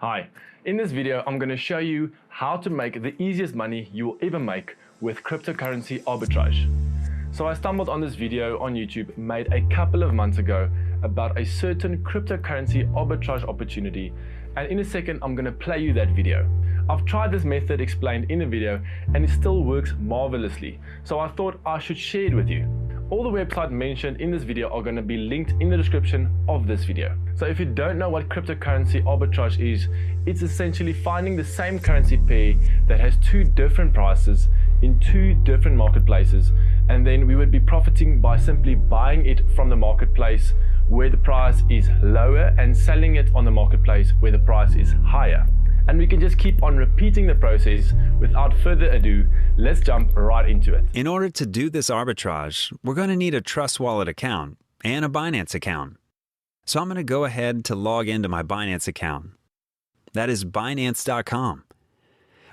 Hi, in this video I'm going to show you how to make the easiest money you will ever make with cryptocurrency arbitrage. So I stumbled on this video on YouTube made a couple of months ago about a certain cryptocurrency arbitrage opportunity, and in a second I'm going to play you that video. I've tried this method explained in the video and it still works marvelously, so I thought I should share it with you. All the websites mentioned in this video are going to be linked in the description of this video. So if you don't know what cryptocurrency arbitrage is, it's essentially finding the same currency pair that has two different prices in two different marketplaces, and then we would be profiting by simply buying it from the marketplace where the price is lower and selling it on the marketplace where the price is higher. And we can just keep on repeating the process. Without further ado, let's jump right into it. In order to do this arbitrage, we're going to need a Trust Wallet account and a Binance account. So I'm going to go ahead to log into my Binance account. That is Binance.com.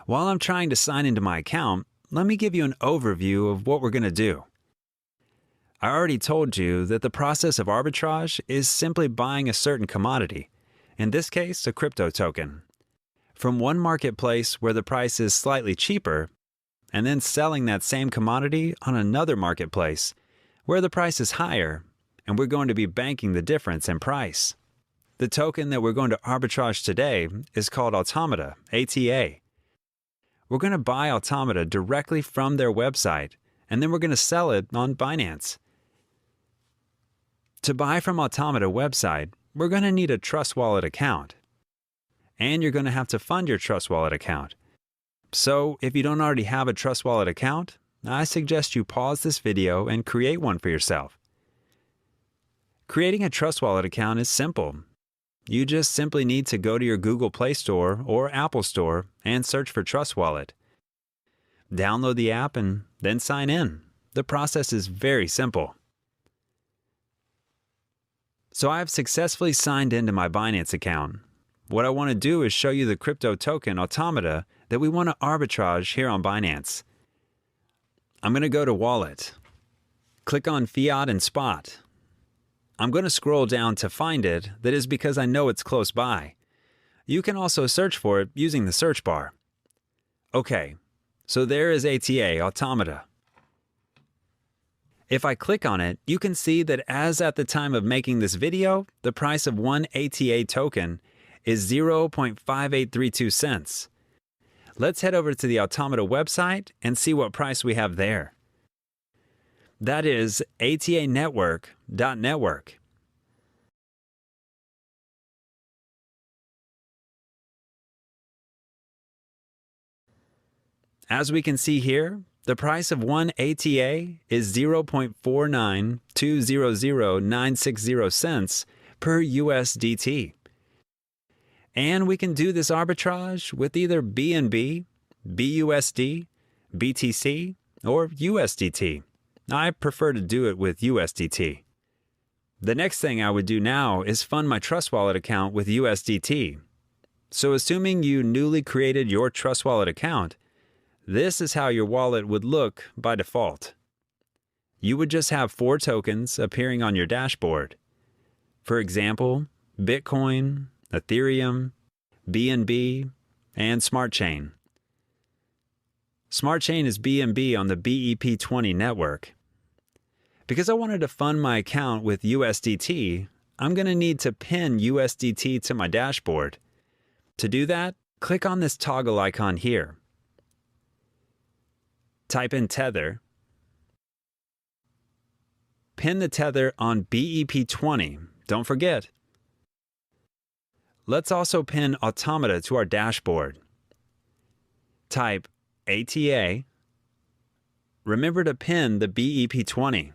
While I'm trying to sign into my account, let me give you an overview of what we're going to do. I already told you that the process of arbitrage is simply buying a certain commodity, in this case, a crypto token, from one marketplace where the price is slightly cheaper, and then selling that same commodity on another marketplace where the price is higher, and we're going to be banking the difference in price. The token that we're going to arbitrage today is called Automata, ATA. We're going to buy Automata directly from their website, and then we're going to sell it on Binance. To buy from Automata website, we're going to need a Trust Wallet account. And you're going to have to fund your Trust Wallet account. So if you don't already have a Trust Wallet account, I suggest you pause this video and create one for yourself. Creating a Trust Wallet account is simple. You just simply need to go to your Google Play Store or Apple Store and search for Trust Wallet. Download the app and then sign in. The process is very simple. So I've successfully signed into my Binance account. What I want to do is show you the crypto token Automata that we want to arbitrage here on Binance. I'm going to go to Wallet. Click on Fiat and Spot. I'm going to scroll down to find it. That is because I know it's close by. You can also search for it using the search bar. Okay, so there is ATA, Automata. If I click on it, you can see that as at the time of making this video, the price of one ATA token is 0.5832 cents. Let's head over to the Automata website and see what price we have there. That is atanetwork.network. As we can see here, the price of one ATA is 0.49200,960 cents per USDT. And we can do this arbitrage with either BNB, BUSD, BTC, or USDT. I prefer to do it with USDT. The next thing I would do now is fund my Trust Wallet account with USDT. So assuming you newly created your Trust Wallet account, this is how your wallet would look by default. You would just have 4 tokens appearing on your dashboard. For example, Bitcoin, Ethereum, BNB, and Smart Chain. Smart Chain is BNB on the BEP20 network. Because I wanted to fund my account with USDT, I'm going to need to pin USDT to my dashboard. To do that, click on this toggle icon here. Type in Tether. Pin the tether on BEP20. Don't forget. Let's also pin Automata to our dashboard. Type ATA. Remember to pin the BEP20.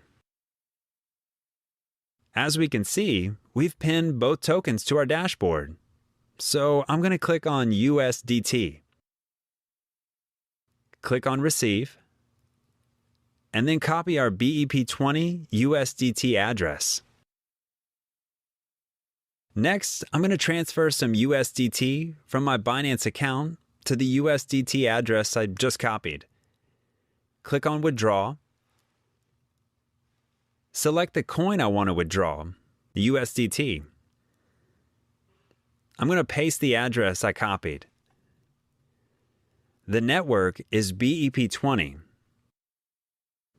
As we can see, we've pinned both tokens to our dashboard. So I'm going to click on USDT. Click on Receive. And then copy our BEP20 USDT address. Next, I'm going to transfer some USDT from my Binance account to the USDT address I just copied. Click on Withdraw. Select the coin I want to withdraw, the USDT. I'm going to paste the address I copied. The network is BEP20.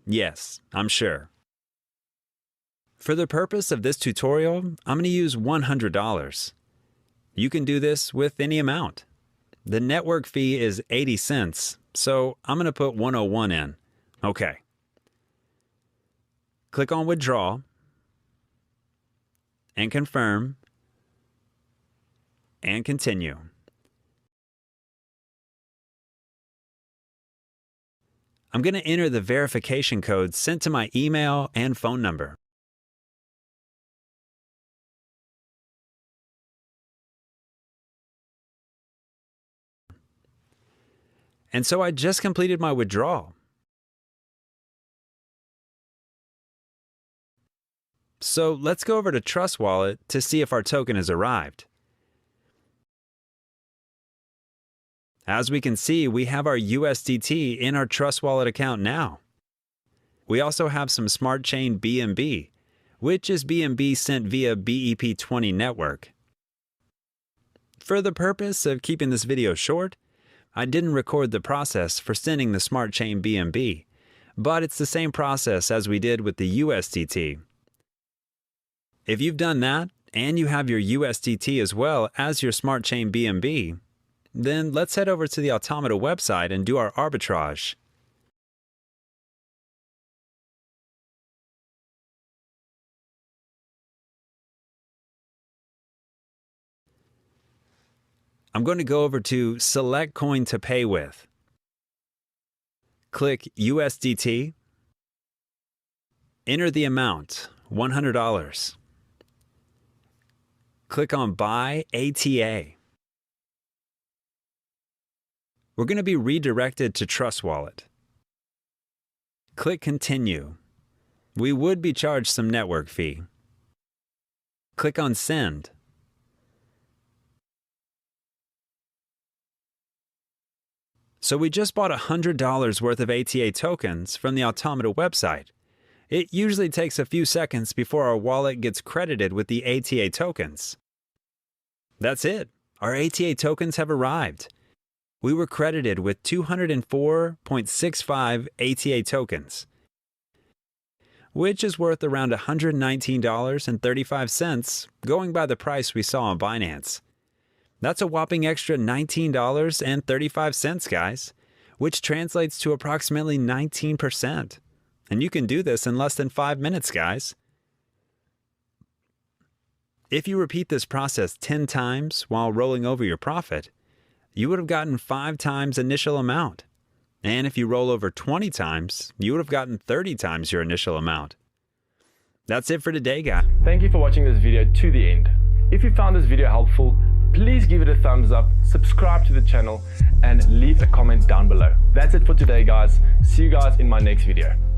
Yes, I'm sure. For the purpose of this tutorial, I'm going to use $100. You can do this with any amount. The network fee is 80 cents, so I'm going to put 101 in. Okay. Click on Withdraw and confirm and continue. I'm going to enter the verification code sent to my email and phone number. And so I just completed my withdrawal. So let's go over to Trust Wallet to see if our token has arrived. As we can see, we have our USDT in our Trust Wallet account now. We also have some Smart Chain BNB, which is BNB sent via BEP20 network. For the purpose of keeping this video short, I didn't record the process for sending the Smart Chain BNB, but it's the same process as we did with the USDT. If you've done that, and you have your USDT as well as your Smart Chain BNB, then let's head over to the Automata website and do our arbitrage. I'm going to go over to Select Coin to Pay With. Click USDT. Enter the amount, $100. Click on Buy ATA. We're going to be redirected to Trust Wallet. Click Continue. We would be charged some network fee. Click on Send. So we just bought $100 worth of ATA tokens from the Automata website. It usually takes a few seconds before our wallet gets credited with the ATA tokens. That's it. Our ATA tokens have arrived. We were credited with 204.65 ATA tokens, which is worth around $119.35 going by the price we saw on Binance. That's a whopping extra $19.35, guys, which translates to approximately 19%. And you can do this in less than 5 minutes, guys. If you repeat this process 10 times while rolling over your profit, you would have gotten 5 times initial amount. And if you roll over 20 times, you would have gotten 30 times your initial amount. That's it for today, guys. Thank you for watching this video to the end. If you found this video helpful, please give it a thumbs up, subscribe to the channel, and leave a comment down below. That's it for today, guys. See you guys in my next video.